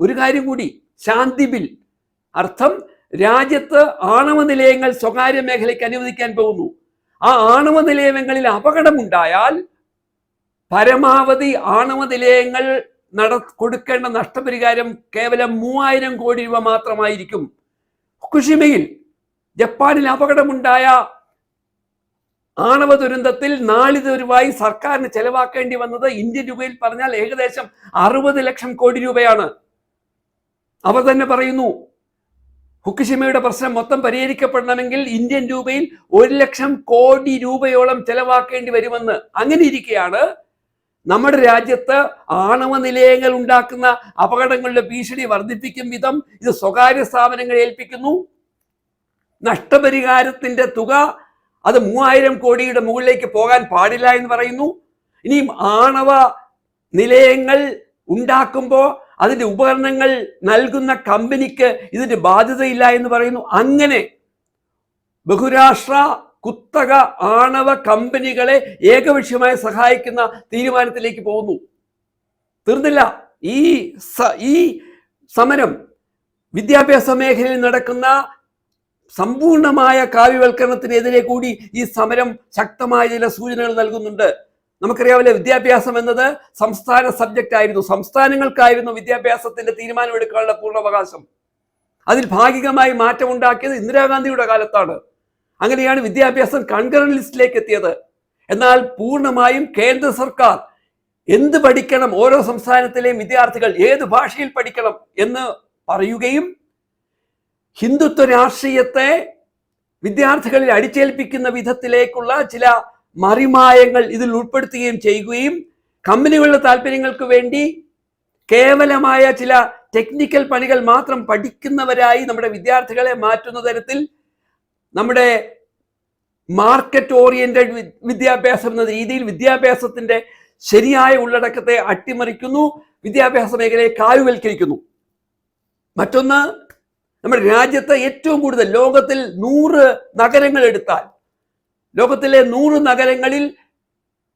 ഒരു കാര്യം കൂടി, ശാന്തി ബിൽ. അർത്ഥം, രാജ്യത്ത് ആണവ നിലയങ്ങൾ സ്വകാര്യ മേഖലയ്ക്ക് അനുവദിക്കാൻ പോകുന്നു. ആ ആണവ നിലയങ്ങളിൽ അപകടമുണ്ടായാൽ പരമാവധി ആണവ നിലയങ്ങൾ കൊടുക്കേണ്ട നഷ്ടപരിഹാരം കേവലം 3000 കോടി രൂപ മാത്രമായിരിക്കും. ഫുകുഷിമയിൽ ജപ്പാനിൽ അപകടമുണ്ടായ ആണവ ദുരന്തത്തിൽ നാളിതുവരെയായി സർക്കാരിന് ചെലവാക്കേണ്ടി വന്നത് ഇന്ത്യൻ രൂപയിൽ പറഞ്ഞാൽ ഏകദേശം 60 ലക്ഷം കോടി രൂപയാണ്. അവർ തന്നെ പറയുന്നു, ഫുകുഷിമയുടെ പ്രശ്നം മൊത്തം പരിഹരിക്കപ്പെടണമെങ്കിൽ ഇന്ത്യൻ രൂപയിൽ 1 ലക്ഷം കോടി രൂപയോളം ചെലവാക്കേണ്ടി വരുമെന്ന്. അങ്ങനെ ഇരിക്കെയാണ് നമ്മുടെ രാജ്യത്ത് ആണവ നിലയങ്ങൾ ഉണ്ടാക്കുന്ന അപകടങ്ങളുടെ ഭീഷണി വർദ്ധിപ്പിക്കും വിധം ഇത് സ്വകാര്യ സ്ഥാപനങ്ങളെ ഏൽപ്പിക്കുന്നു. നഷ്ടപരിഹാരത്തിന്റെ തുക അത് 3000 കോടിയുടെ മുകളിലേക്ക് പോകാൻ പാടില്ല എന്ന് പറയുന്നു. ഇനിയും ആണവ നിലയങ്ങൾ ഉണ്ടാക്കുമ്പോൾ അതിന്റെ ഉപകരണങ്ങൾ നൽകുന്ന കമ്പനിക്ക് ഇതിന്റെ ബാധ്യതയില്ല എന്ന് പറയുന്നു. അങ്ങനെ ബഹുരാഷ്ട്ര കുത്തക ആണവ കമ്പനികളെ ഏകപക്ഷീയമായി സഹായിക്കുന്ന തീരുമാനത്തിലേക്ക് പോകുന്നു. തീർന്നില്ല. ഈ സമരം വിദ്യാഭ്യാസ മേഖലയിൽ നടക്കുന്ന സമ്പൂർണമായ കാവ്യവൽക്കരണത്തിനെതിരെ കൂടി ഈ സമരം ശക്തമായ ചില സൂചനകൾ നൽകുന്നുണ്ട്. നമുക്കറിയാമല്ലോ, വിദ്യാഭ്യാസം എന്നത് സംസ്ഥാന സബ്ജക്റ്റ് ആയിരുന്നു. സംസ്ഥാനങ്ങൾക്കായിരുന്നു വിദ്യാഭ്യാസത്തിന്റെ തീരുമാനമെടുക്കാനുള്ള പൂർണ്ണാവകാശം. അതിൽ ഭാഗികമായി മാറ്റമുണ്ടാക്കിയത് ഇന്ദിരാഗാന്ധിയുടെ കാലത്താണ്. അങ്ങനെയാണ് വിദ്യാഭ്യാസം കൺകറന്റ് ലിസ്റ്റിലേക്ക് എത്തിയത്. എന്നാൽ പൂർണ്ണമായും കേന്ദ്ര സർക്കാർ എന്ത് പഠിക്കണം, ഓരോ സംസ്ഥാനത്തിലെയും വിദ്യാർത്ഥികൾ ഏത് ഭാഷയിൽ പഠിക്കണം എന്ന് പറയുകയും ഹിന്ദുത്വ രാഷ്ട്രീയത്തെ വിദ്യാർത്ഥികളിൽ അടിച്ചേൽപ്പിക്കുന്ന വിധത്തിലേക്കുള്ള ചില മറിമായങ്ങൾ ഇതിൽ ഉൾപ്പെടുത്തുകയും ചെയ്യുകയും കമ്പനികളുടെ താല്പര്യങ്ങൾക്ക് വേണ്ടി കേവലമായ ചില ടെക്നിക്കൽ പണികൾ മാത്രം പഠിക്കുന്നവരായി നമ്മുടെ വിദ്യാർത്ഥികളെ മാറ്റുന്ന തരത്തിൽ നമ്മുടെ മാർക്കറ്റ് ഓറിയന്റഡ് വിദ്യാഭ്യാസം എന്ന രീതിയിൽ വിദ്യാഭ്യാസത്തിന്റെ ശരിയായ ഉള്ളടക്കത്തെ അട്ടിമറിക്കുന്നു, വിദ്യാഭ്യാസ മേഖലയെ കാവ്യവൽക്കരിക്കുന്നു. മറ്റൊന്ന്, നമ്മുടെ രാജ്യത്ത് ഏറ്റവും കൂടുതൽ ലോകത്തിൽ 100 നഗരങ്ങൾ എടുത്താൽ ലോകത്തിലെ 100 നഗരങ്ങളിൽ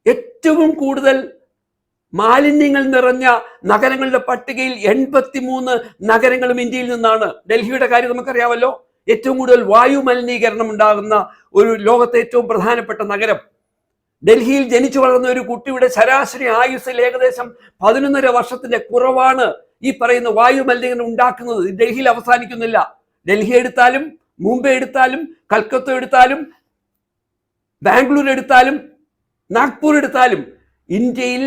ഏറ്റവും കൂടുതൽ മാലിന്യങ്ങൾ നിറഞ്ഞ നഗരങ്ങളുടെ പട്ടികയിൽ 83 നഗരങ്ങളും ഇന്ത്യയിൽ നിന്നാണ്. ഡൽഹിയുടെ കാര്യം നമുക്കറിയാമല്ലോ, ഏറ്റവും കൂടുതൽ വായു മലിനീകരണം ഉണ്ടാകുന്ന ഒരു ലോകത്തെ ഏറ്റവും പ്രധാനപ്പെട്ട നഗരം. ഡൽഹിയിൽ ജനിച്ചു വളർന്ന ഒരു കുട്ടിയുടെ ശരാശരി ആയുസ്സിൽ ഏകദേശം 11.5 വർഷത്തിന്റെ കുറവാണ് ഈ പറയുന്ന വായു മലിനീകരണം ഉണ്ടാക്കുന്നത്. ഡൽഹിയിൽ അവസാനിക്കുന്നില്ല. ഡൽഹി എടുത്താലും, മുംബൈ എടുത്താലും, കൽക്കത്ത എടുത്താലും, ബാംഗ്ലൂർ എടുത്താലും, നാഗ്പൂർ എടുത്താലും ഇന്ത്യയിൽ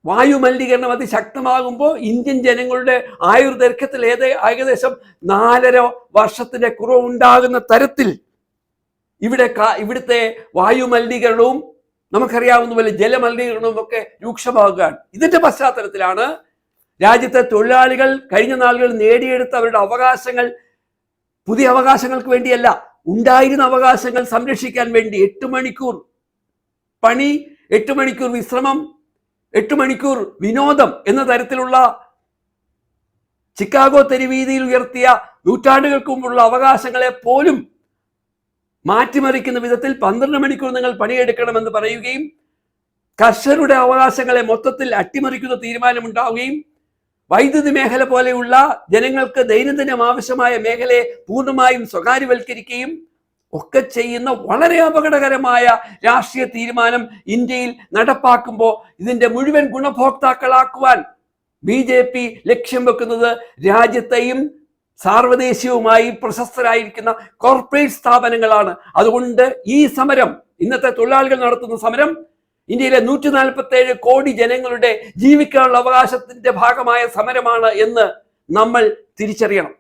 വായു മലിനീകരണം അതിശക്തമാകുമ്പോൾ ഇന്ത്യൻ ജനങ്ങളുടെ ആയുർദൈർഘ്യത്തിൽ ഏകദേശം 4.5 വർഷത്തിന്റെ കുറവുണ്ടാകുന്ന തരത്തിൽ ഇവിടുത്തെ വായു മലിനീകരണവും നമുക്കറിയാവുന്ന പോലെ ജലമലിനീകരണവും ഒക്കെ രൂക്ഷമാകുകയാണ്. ഇതിന്റെ പശ്ചാത്തലത്തിലാണ് രാജ്യത്തെ തൊഴിലാളികൾ കഴിഞ്ഞ നാളുകൾ നേടിയെടുത്ത അവരുടെ അവകാശങ്ങൾ പുതിയ അവകാശങ്ങൾക്ക് വേണ്ടിയല്ല, ഉണ്ടായിരുന്ന അവകാശങ്ങൾ സംരക്ഷിക്കാൻ വേണ്ടി 8 മണിക്കൂർ പണി, 8 മണിക്കൂർ വിശ്രമം, 8 മണിക്കൂർ വിനോദം എന്ന തരത്തിലുള്ള ചിക്കാഗോ തെരുവീതിയിൽ ഉയർത്തിയ നൂറ്റാണ്ടുകൾക്ക് മുമ്പുള്ള അവകാശങ്ങളെ പോലും മാറ്റിമറിക്കുന്ന വിധത്തിൽ 12 മണിക്കൂർ നിങ്ങൾ പണിയെടുക്കണമെന്ന് പറയുകയും കർഷകരുടെ അവകാശങ്ങളെ മൊത്തത്തിൽ അട്ടിമറിക്കുന്ന തീരുമാനമുണ്ടാവുകയും വൈദ്യുതി മേഖല പോലെയുള്ള ജനങ്ങൾക്ക് ദൈനംദിനം ആവശ്യമായ മേഖലയെ പൂർണ്ണമായും സ്വകാര്യവൽക്കരിക്കുകയും ഒക്കെ ചെയ്യുന്ന വളരെ അപകടകരമായ രാഷ്ട്രീയ തീരുമാനം ഇന്ത്യയിൽ നടപ്പാക്കുമ്പോൾ ഇതിന്റെ മുഴുവൻ ഗുണഭോക്താക്കളാക്കുവാൻ BJP ലക്ഷ്യം വെക്കുന്നത് രാജ്യത്തെയും സാർവദേശീയവുമായി പ്രശസ്തരായിരിക്കുന്ന കോർപ്പറേറ്റ് സ്ഥാപനങ്ങളാണ്. അതുകൊണ്ട് ഈ സമരം, ഇന്നത്തെ തൊഴിലാളികൾ നടത്തുന്ന സമരം ഇന്ത്യയിലെ 147 കോടി ജനങ്ങളുടെ ജീവിക്കാനുള്ള അവകാശത്തിന്റെ ഭാഗമായ സമരമാണ് എന്ന് നമ്മൾ തിരിച്ചറിയണം.